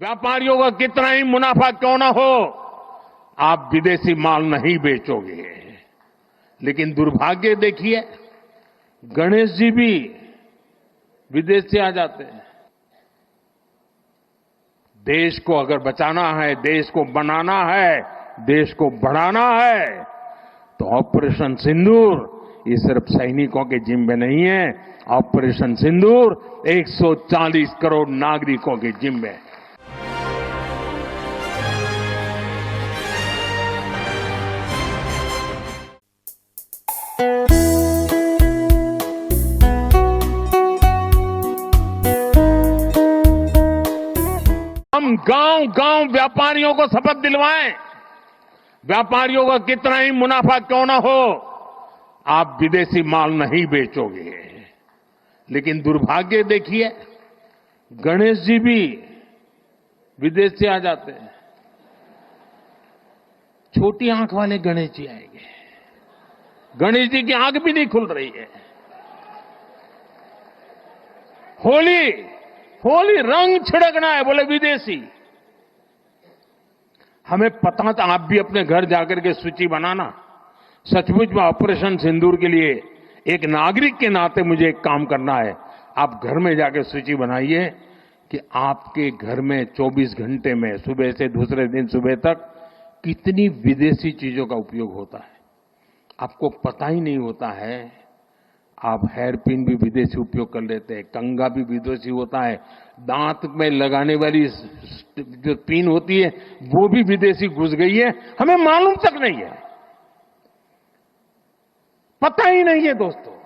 व्यापारियों का कितना ही मुनाफा क्यों ना हो, आप विदेशी माल नहीं बेचोगे। लेकिन दुर्भाग्य देखिए, गणेश जी भी विदेश से आ जाते हैं। देश को अगर बचाना है, देश को बनाना है, देश को बढ़ाना है, तो ऑपरेशन सिंदूर ये सिर्फ सैनिकों के जिम्मे नहीं है। ऑपरेशन सिंदूर 140 करोड़ नागरिकों के जिम्मे है। हम गांव-गांव व्यापारियों को शपथ दिलवाएं। व्यापारियों का कितना ही मुनाफा क्यों ना हो, आप विदेशी माल नहीं बेचोगे। लेकिन दुर्भाग्य देखिए, गणेश जी भी विदेश से आ जाते हैं। छोटी आंख वाले गणेश जी आएंगे। गणेश जी की आंख भी नहीं खुल रही है। होली रंग छिड़कना है, बोले विदेशी। हमें पता था, आप भी अपने घर जाकर के सूची बनाना। सचमुच में ऑपरेशन सिंदूर के लिए एक नागरिक के नाते मुझे एक काम करना है। आप घर में जाकर सूची बनाइए कि आपके घर में 24 घंटे में सुबह से दूसरे दिन सुबह तक कितनी विदेशी चीजों का उपयोग होता है। आपको पता ही नहीं होता है। आप हेयर पिन भी विदेशी उपयोग कर लेते हैं, कंघा भी विदेशी होता है, दांत में लगाने वाली जो पिन होती है वो भी विदेशी घुस गई है, हमें मालूम तक नहीं है, पता ही नहीं है। दोस्तों,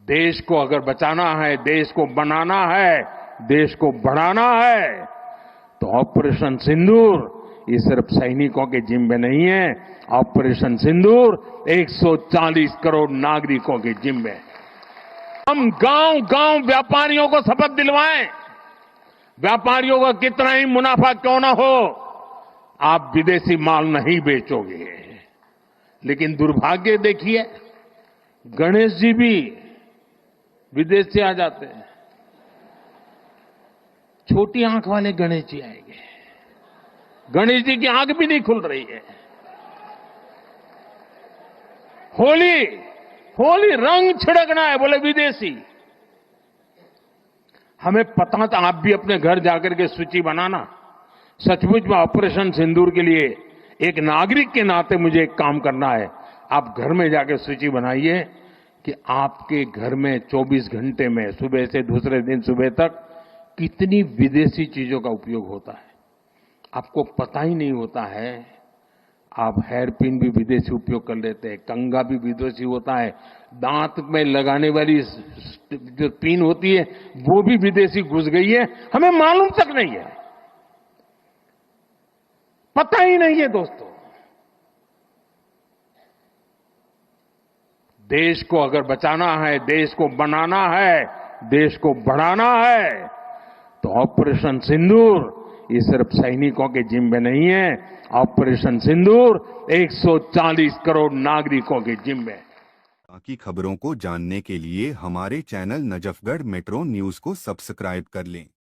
देश को अगर बचाना है, देश को बनाना है, देश को बढ़ाना है, तो ऑपरेशन सिंदूर ये सिर्फ सैनिकों के जिम्मे नहीं है। ऑपरेशन सिंदूर 140 करोड़ नागरिकों के जिम्मे है। हम गांव-गांव व्यापारियों को शपथ दिलवाएं। व्यापारियों का कितना ही मुनाफा क्यों ना हो, आप विदेशी माल नहीं बेचोगे। लेकिन दुर्भाग्य देखिए, गणेश जी भी विदेश से आ जाते हैं। छोटी आंख वाले गणेश जी आएंगे। गणेश जी की आंख भी नहीं खुल रही है। होली रंग छिड़कना है, बोले विदेशी। हमें पता था, आप भी अपने घर जाकर के सूची बनाना। सचमुच में ऑपरेशन सिंदूर के लिए एक नागरिक के नाते मुझे एक काम करना है। आप घर में जाकर सूची बनाइए कि आपके घर में 24 घंटे में सुबह से दूसरे दिन सुबह तक कितनी विदेशी चीजों का उपयोग होता है। आपको पता ही नहीं होता है। आप हेयर पिन भी विदेशी उपयोग कर लेते हैं, कंघा भी विदेशी होता है, दांत में लगाने वाली जो पिन होती है वो भी विदेशी घुस गई है, हमें मालूम तक नहीं है, पता ही नहीं है। दोस्तों, देश को अगर बचाना है, देश को बनाना है, देश को बढ़ाना है, तो ऑपरेशन सिंदूर ये सिर्फ सैनिकों के जिम्मे नहीं है। ऑपरेशन सिंदूर 140 करोड़ नागरिकों के जिम्मे है। बाकी खबरों को जानने के लिए हमारे चैनल नजफगढ़ मेट्रो न्यूज को सब्सक्राइब कर लें।